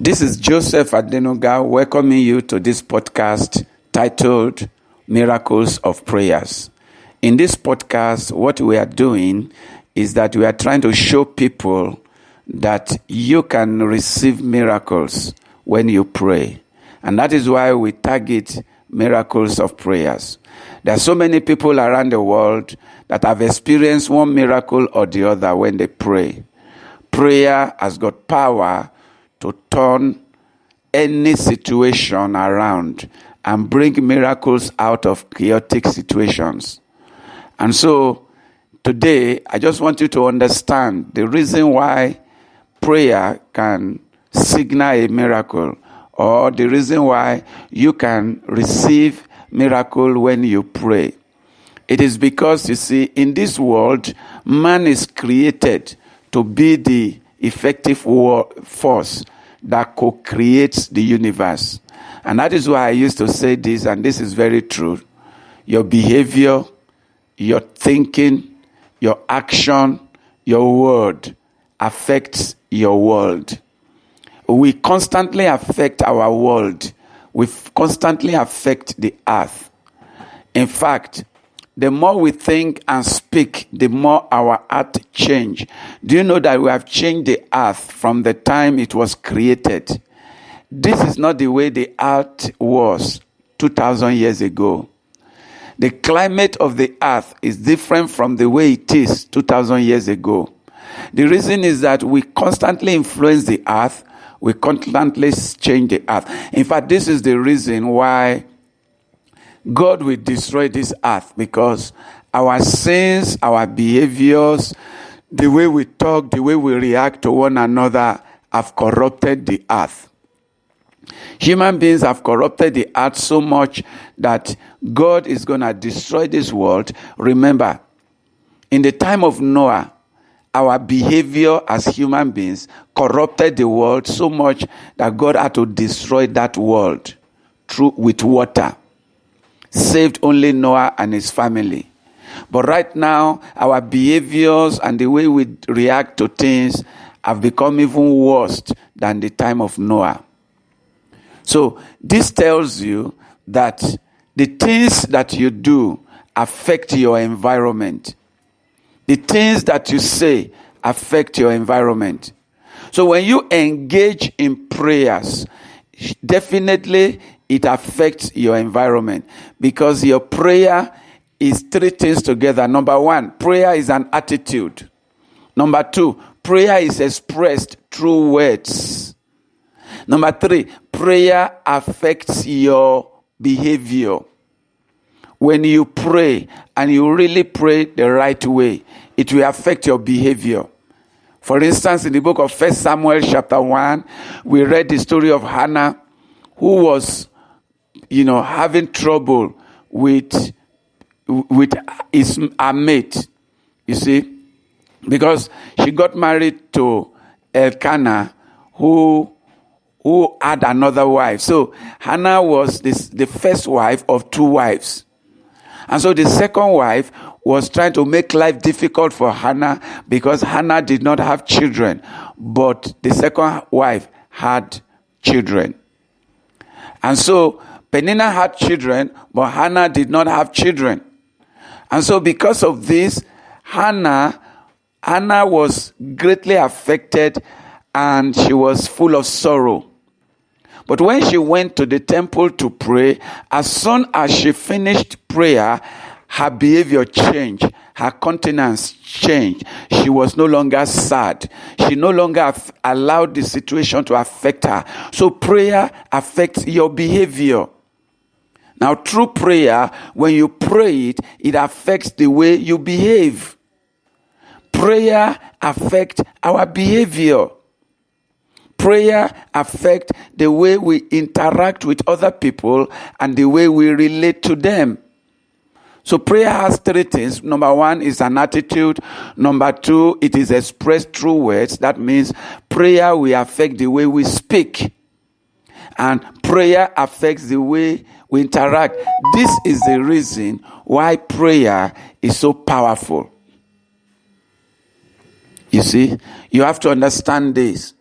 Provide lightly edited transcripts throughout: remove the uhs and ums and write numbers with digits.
This is Joseph Adenuga welcoming you to this podcast titled Miracles of Prayers. In this podcast, what we are doing is that we are trying to show people that you can receive miracles when you pray. And that is why we target miracles of prayers. There are so many people around the world that have experienced one miracle or the other when they pray. Prayer has got power to turn any situation around and bring miracles out of chaotic situations. And so today, I just want you to understand the reason why prayer can signal a miracle, or the reason why you can receive miracle when you pray. It is because, you see, in this world, man is created to be the effective force that co-creates the universe. And that is why I used to say this, and this is very true. Your behavior, your thinking, your action, your word affects your world. We constantly affect our world. We constantly affect the earth. In fact, the more we think and speak, the more our earth change. Do you know that we have changed the earth from the time it was created? This is not the way the earth was 2,000 years ago. The climate of the earth is different from the way it is 2,000 years ago. The reason is that we constantly influence the earth. We constantly change the earth. In fact, this is the reason why God will destroy this earth, because our sins, our behaviors, the way we talk, the way we react to one another have corrupted the earth. Human beings have corrupted the earth so much that God is going to destroy this world. Remember, in the time of Noah, our behavior as human beings corrupted the world so much that God had to destroy that world with water. Saved only Noah and his family. But right now, our behaviors and the way we react to things have become even worse than the time of Noah. So this tells you that the things that you do affect your environment. The things that you say affect your environment. So when you engage in prayers, definitely it affects your environment, because your prayer is three things together. Number one, prayer is an attitude. Number two, prayer is expressed through words. Number three, prayer affects your behavior. When you pray and you really pray the right way, it will affect your behavior. For instance, in the book of 1 Samuel chapter 1, we read the story of Hannah, who was having trouble with her mate, you see, because she got married to Elkanah, who had another wife. So Hannah was the first wife of two wives. And so the second wife was trying to make life difficult for Hannah, because Hannah did not have children, but the second wife had children. And so Peninnah had children, but Hannah did not have children. And so because of this, Hannah was greatly affected, and she was full of sorrow. But when she went to the temple to pray, as soon as she finished prayer, her behavior changed. Her countenance changed. She was no longer sad. She no longer allowed the situation to affect her. So prayer affects your behavior. Now, through prayer, when you pray it, it affects the way you behave. Prayer affects our behavior. Prayer affects the way we interact with other people and the way we relate to them. So prayer has three things. Number one is an attitude. Number two, it is expressed through words. That means prayer will affect the way we speak. And prayer affects the way we interact. This is the reason why prayer is so powerful. You see, you have to understand this.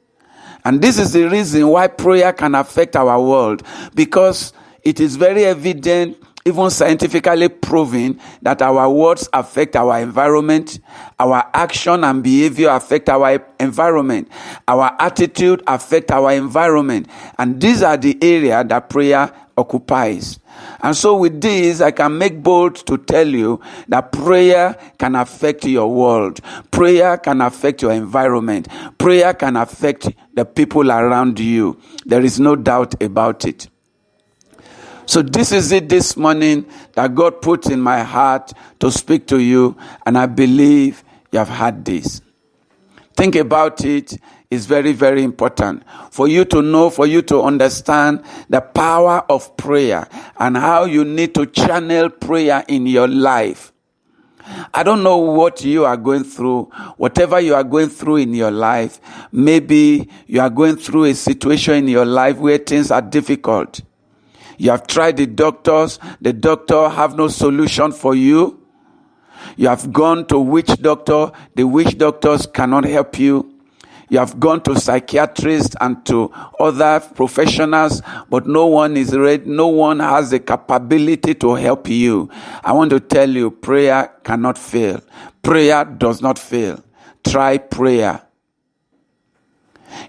And this is the reason why prayer can affect our world, because it is very evident, even scientifically proven, that our words affect our environment, our action and behavior affect our environment, our attitude affect our environment. And these are the area that prayer occupies. And so with this, I can make bold to tell you that prayer can affect your world. Prayer can affect your environment. Prayer can affect the people around you. There is no doubt about it. So this is it this morning that God put in my heart to speak to you, and I believe you have had this. Think about it. It's very, very important for you to know, for you to understand the power of prayer and how you need to channel prayer in your life. I don't know what you are going through, whatever you are going through in your life. Maybe you are going through a situation in your life where things are difficult. You have tried the doctor have no solution for you. You have gone to witch doctor, the witch doctors cannot help you. You have gone to psychiatrists and to other professionals, but no one is ready. No one has the capability to help you. I want to tell you, prayer cannot fail. Prayer does not fail. Try prayer.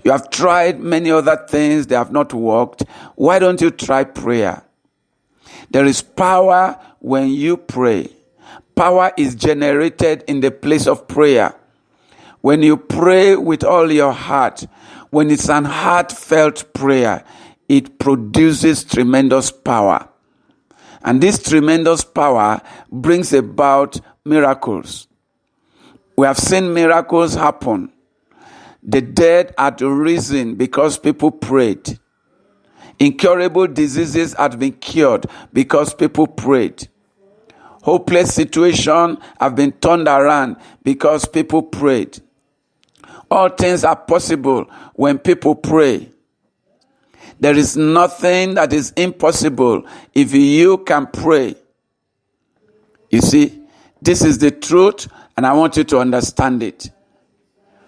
You have tried many other things, they have not worked. Why don't you try prayer? There is power when you pray. Power is generated in the place of prayer. When you pray with all your heart, when it's an heartfelt prayer, it produces tremendous power. And this tremendous power brings about miracles. We have seen miracles happen. The dead had risen because people prayed. Incurable diseases had been cured because people prayed. Hopeless situations have been turned around because people prayed. All things are possible when people pray. There is nothing that is impossible if you can pray. You see, this is the truth, and I want you to understand it.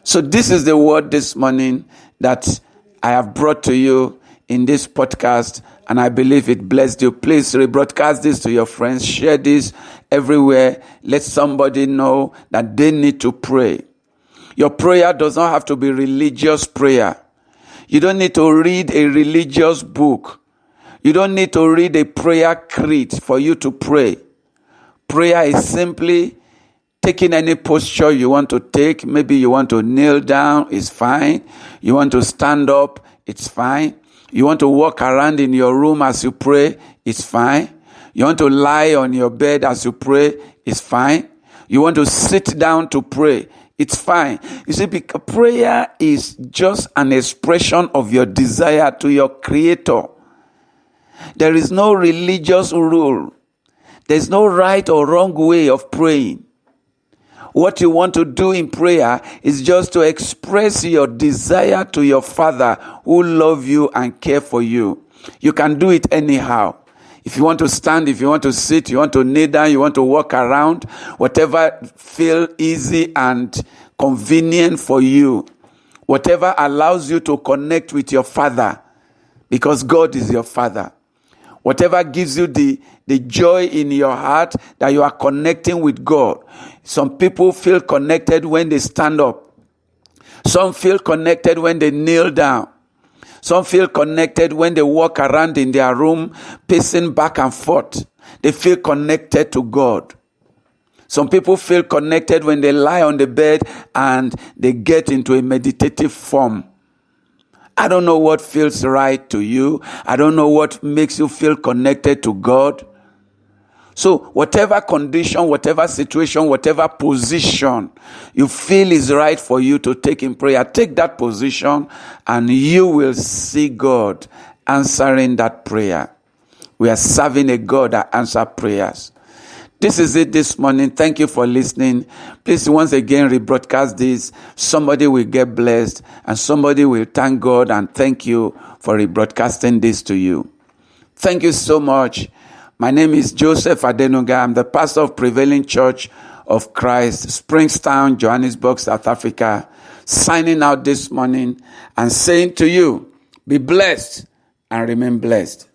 So this is the word this morning that I have brought to you in this podcast, and I believe it blessed you. Please rebroadcast this to your friends. Share this everywhere. Let somebody know that they need to pray. Your prayer does not have to be religious prayer. You don't need to read a religious book. You don't need to read a prayer creed for you to pray. Prayer is simply taking any posture you want to take. Maybe you want to kneel down, it's fine. You want to stand up, it's fine. You want to walk around in your room as you pray, it's fine. You want to lie on your bed as you pray, it's fine. You want to sit down to pray, it's fine. You see, because prayer is just an expression of your desire to your Creator. There is no religious rule. There's no right or wrong way of praying. What you want to do in prayer is just to express your desire to your Father who loves you and cares for you. You can do it anyhow. If you want to stand, if you want to sit, you want to kneel down, you want to walk around, whatever feels easy and convenient for you, whatever allows you to connect with your Father, because God is your Father. Whatever gives you the joy in your heart that you are connecting with God. Some people feel connected when they stand up. Some feel connected when they kneel down. Some feel connected when they walk around in their room, pacing back and forth. They feel connected to God. Some people feel connected when they lie on the bed and they get into a meditative form. I don't know what feels right to you. I don't know what makes you feel connected to God. So whatever condition, whatever situation, whatever position you feel is right for you to take in prayer, take that position and you will see God answering that prayer. We are serving a God that answers prayers. This is it this morning. Thank you for listening. Please once again rebroadcast this. Somebody will get blessed and somebody will thank God and thank you for rebroadcasting this to you. Thank you so much. My name is Joseph Adenuga. I'm the pastor of Prevailing Church of Christ, Springstown, Johannesburg, South Africa. signing out this morning and saying to you, be blessed and remain blessed.